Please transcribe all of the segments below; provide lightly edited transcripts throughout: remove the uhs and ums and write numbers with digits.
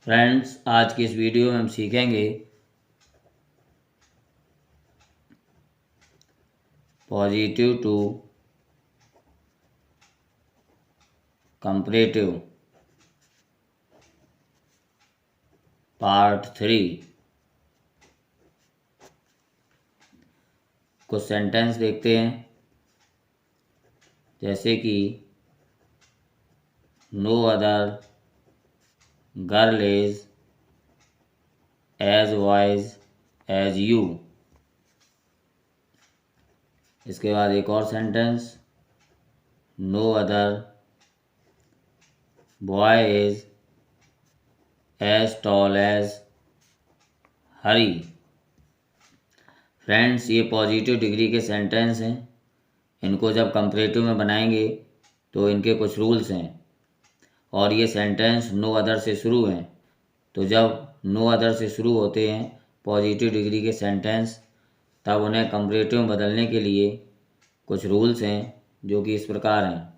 Friends, आज की इस वीडियो में हम सीखेंगे पॉजिटिव टू कंपैरेटिव पार्ट 3। कुछ सेंटेंस देखते हैं, जैसे कि no other girl is as wise as you. इसके बाद एक और sentence, no other boy is as tall as Hari. Friends, ये पॉजिटिव डिग्री के सेंटेंस हैं। इनको जब कंपैरेटिव में बनाएंगे तो इनके कुछ रूल्स हैं, और ये सेंटेंस नो अदर से शुरू हैं। तो जब नो अदर से शुरू होते हैं पॉजिटिव डिग्री के सेंटेंस, तब उन्हें कंपैरेटिव में बदलने के लिए कुछ रूल्स हैं, जो कि इस प्रकार हैं।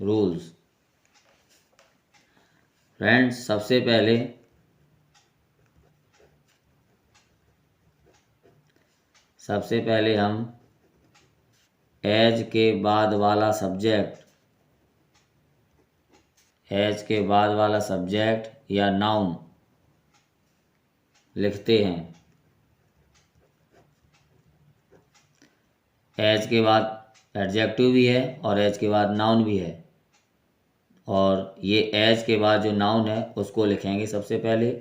रूल्स फ्रेंड्स, सबसे पहले हम एज के बाद वाला सब्जेक्ट या नाउन लिखते हैं। एज के बाद एडजेक्टिव भी है और एज के बाद नाउन भी है, और ये एज के बाद जो नाउन है उसको लिखेंगे सबसे पहले,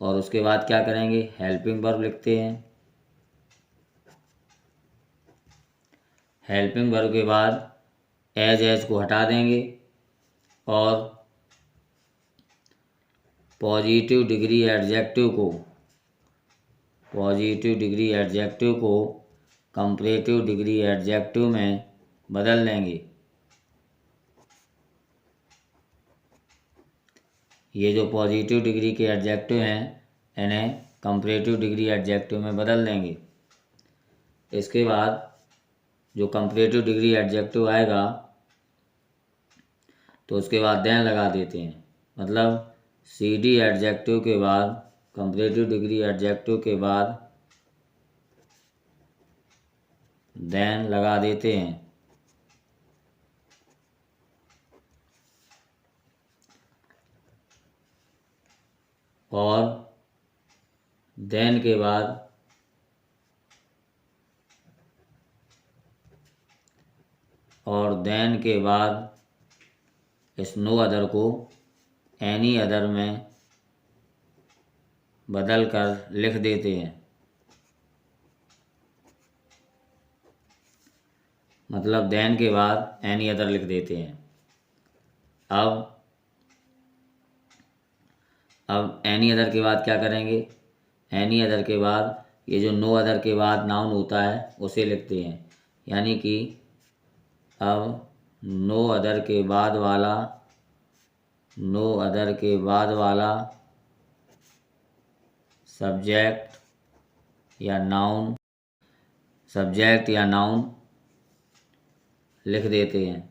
और उसके बाद क्या करेंगे, हेल्पिंग वर्ब लिखते हैं। हेल्पिंग वर्ब के बाद एज को हटा देंगे और पॉजिटिव डिग्री एडजेक्टिव को कंपैरेटिव डिग्री एडजेक्टिव में बदल देंगे। ये जो पॉजिटिव डिग्री के एडजेक्टिव हैं, इन्हें कंपैरेटिव डिग्री एडजेक्टिव में बदल देंगे। इसके बाद जो कंपैरेटिव डिग्री एडजेक्टिव आएगा तो उसके बाद देन लगा देते हैं। मतलब CD एडजेक्टिव के बाद, कंपैरेटिव डिग्री एडजेक्टिव के बाद देन लगा देते हैं। और देन के बाद इस नो अदर को एनी अदर में बदल कर लिख देते हैं। मतलब देन के बाद एनी अदर लिख देते हैं। अब एनी अदर के बाद क्या करेंगे, एनी अदर के बाद ये जो नो अदर के बाद नाउन होता है उसे लिखते हैं। यानी कि अब नो अदर के बाद वाला सब्जेक्ट या नाउन लिख देते हैं।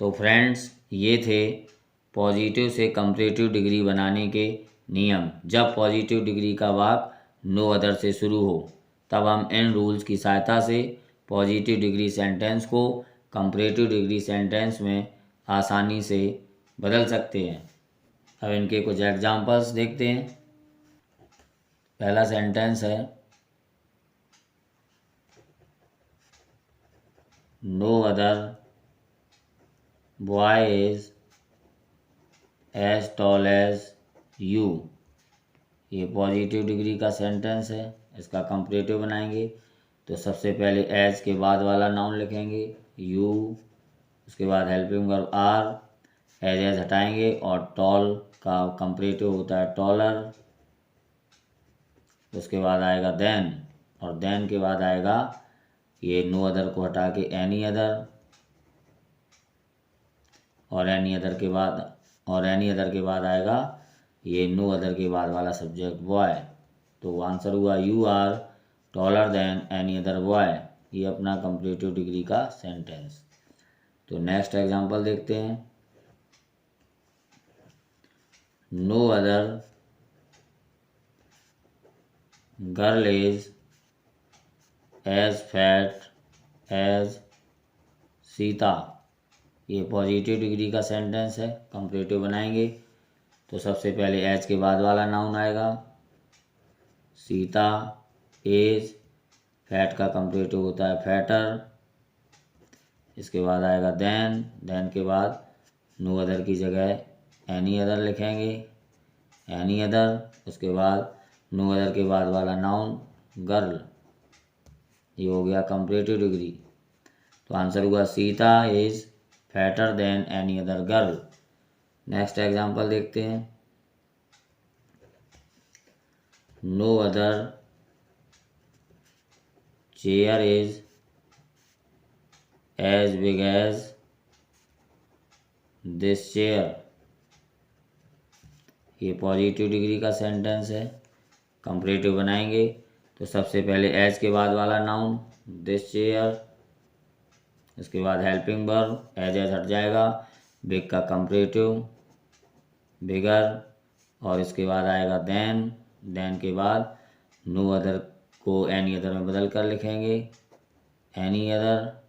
तो फ्रेंड्स, ये थे पॉजिटिव से कंपैरेटिव डिग्री बनाने के नियम। जब पॉजिटिव डिग्री का वाक्य नो अदर से शुरू हो, तब हम इन रूल्स की सहायता से पॉजिटिव डिग्री सेंटेंस को कंपैरेटिव डिग्री सेंटेंस में आसानी से बदल सकते हैं। अब इनके कुछ एग्जांपल्स देखते हैं। पहला सेंटेंस है, no other boy is as tall as you. ये पॉजिटिव डिग्री का सेंटेंस है, इसका कंपैरेटिव बनाएंगे। तो सबसे पहले एज के बाद वाला नाउन लिखेंगे यू, उसके बाद हेल्पिंग वर्ब आर, एज हटाएंगे और टॉल का कंपैरेटिव होता है टॉलर। उसके बाद आएगा देन, और देन के बाद आएगा ये नो अदर को हटा के एनी अदर, और एनी अदर के बाद आएगा ये नो अदर के बाद वाला सब्जेक्ट बॉय। तो आंसर हुआ you are taller than any other boy. ये अपना कंपैरेटिव डिग्री का सेंटेंस। तो नेक्स्ट एग्जांपल देखते हैं। No other girl is as fat as Sita. ये पॉजिटिव डिग्री का सेंटेंस है, कंपैरेटिव बनाएंगे तो सबसे पहले एज के बाद वाला नाउन आएगा सीता, एज, फैट का कंपैरेटिव होता है फैटर, इसके बाद आएगा देन के बाद नो अदर की जगह एनी अदर लिखेंगे, एनी अदर, उसके बाद नो अदर के बाद वाला नाउन गर्ल। ये हो गया कंपैरेटिव डिग्री। तो आंसर हुआ Sita is fatter than any other girl. Next example देखते हैं। No other chair is as big as this chair. ये पॉजिटिव डिग्री का सेंटेंस है, कंपैरेटिव बनाएंगे तो सबसे पहले एज के बाद वाला नाउन दिस चेयर, उसके बाद हेल्पिंग वर्ब एज हट जाएगा, बिग का कंपैरेटिव बिगर, और इसके बाद आएगा देन के बाद नो अदर को एनी अदर में बदल कर लिखेंगे एनी अदर,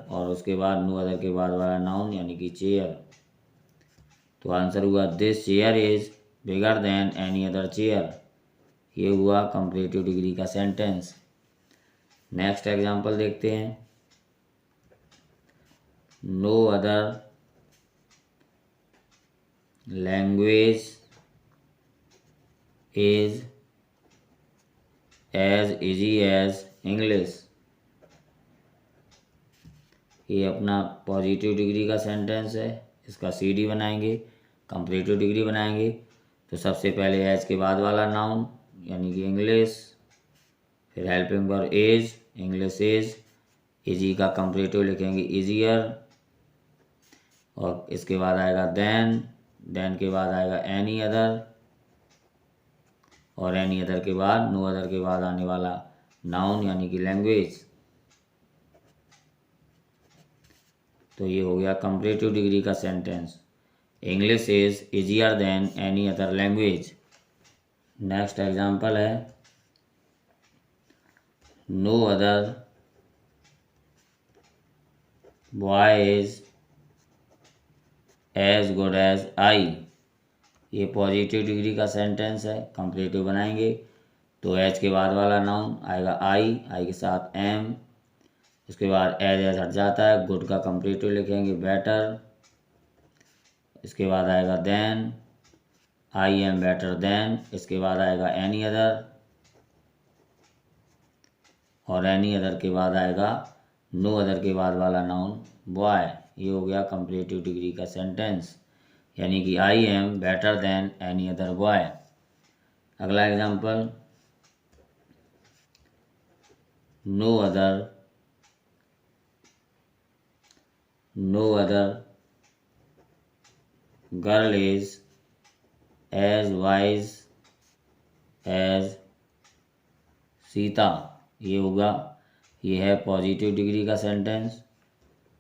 और उसके बाद नो अदर के बाद वाला नाउन यानी कि चेयर। तो आंसर हुआ this chair is bigger than any other chair. ये हुआ कंपैरेटिव डिग्री का सेंटेंस। नेक्स्ट एग्जांपल देखते हैं। No other language is as easy as English. ये अपना पॉजिटिव डिग्री का सेंटेंस है, इसका CD बनाएंगे, कंपैरेटिव डिग्री बनाएंगे तो सबसे पहले एज के बाद वाला नाउन यानी कि इंग्लिश, फिर helping verb as, English as, easy का कंपैरेटिव लिखेंगे इजियर, और इसके बाद आएगा देन के बाद आएगा एनी अदर, और एनी अदर के बाद नो अदर के बाद आने वाला नाउन यानी कि लैंग्वेज। तो ये हो गया कंपैरेटिव डिग्री का sentence, English is easier than any other language. Next example है no other boy is as good as I. ये पॉजिटिव डिग्री का सेंटेंस है, कंपैरेटिव बनाएंगे तो एज के बाद वाला नाउन आएगा आई के साथ एम, उसके बाद एज हट जाता है, गुड का कंपैरेटिव लिखेंगे बेटर, इसके बाद आएगा than I am better than, इसके बाद आएगा एनी अदर, और एनी अदर के बाद आएगा नो अदर के बाद वाला नाउन बॉय। ये हो गया कंपैरेटिव डिग्री का सेंटेंस, यानी कि I am better than any other boy. अगला example no other girl is as wise as Sita. ये होगा, ये है पॉजिटिव डिग्री का सेंटेंस,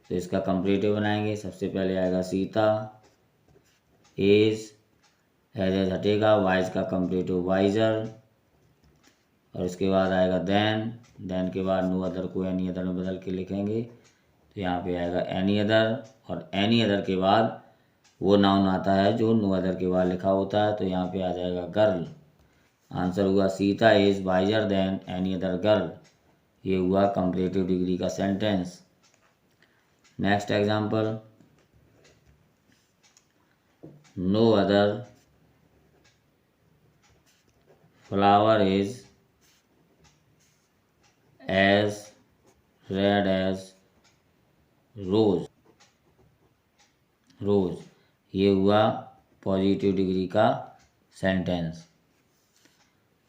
तो इसका कंपैरेटिव बनाएंगे। सबसे पहले आएगा सीता, एज हटेगा, वाइज का कंपैरेटिव वाइजर, और इसके बाद आएगा देन के बाद नो अदर को एनी अदर में बदल के लिखेंगे तो यहाँ पे आएगा एनी अदर, और एनी अदर के बाद वो नाउन आता है जो नो अदर के बाद लिखा होता है, तो यहाँ पे आ जाएगा गर्ल। आंसर हुआ Sita is wiser than any other girl. ये हुआ कंपैरेटिव डिग्री का sentence. Next example no other flower is as red as rose. ये हुआ पॉजिटिव डिग्री का सेंटेंस।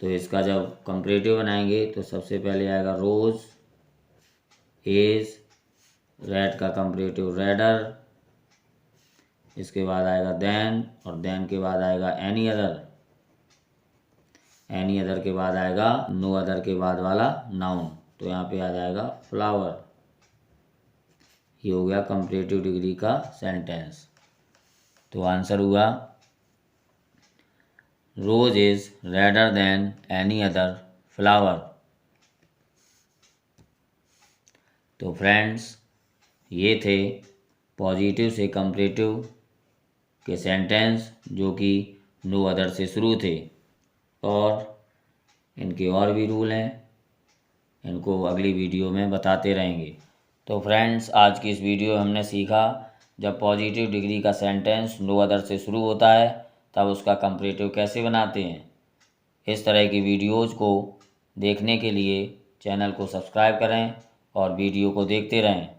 तो इसका जब कंपैरेटिव बनाएंगे तो सबसे पहले आएगा रोज, एज, रेड का कंपैरेटिव रेडर, इसके बाद आएगा देन, और देन के बाद आएगा एनी एनी अदर के बाद आएगा नो अदर के बाद वाला नाउन, तो यहाँ पे आ जाएगा फ्लावर। ये हो गया कंपैरेटिव डिग्री का सेंटेंस। तो आंसर हुआ rose is redder than any other flower. तो फ्रेंड्स, ये थे पॉजिटिव से कंपैरेटिव के सेंटेंस जो कि नो अदर से शुरू थे, और इनके और भी रूल हैं, इनको अगली वीडियो में बताते रहेंगे। तो फ्रेंड्स, आज की इस वीडियो में हमने सीखा जब पॉजिटिव डिग्री का सेंटेंस नो अदर से शुरू होता है तब उसका कंपैरेटिव कैसे बनाते हैं। इस तरह की वीडियोज़ को देखने के लिए चैनल को सब्सक्राइब करें और वीडियो को देखते रहें।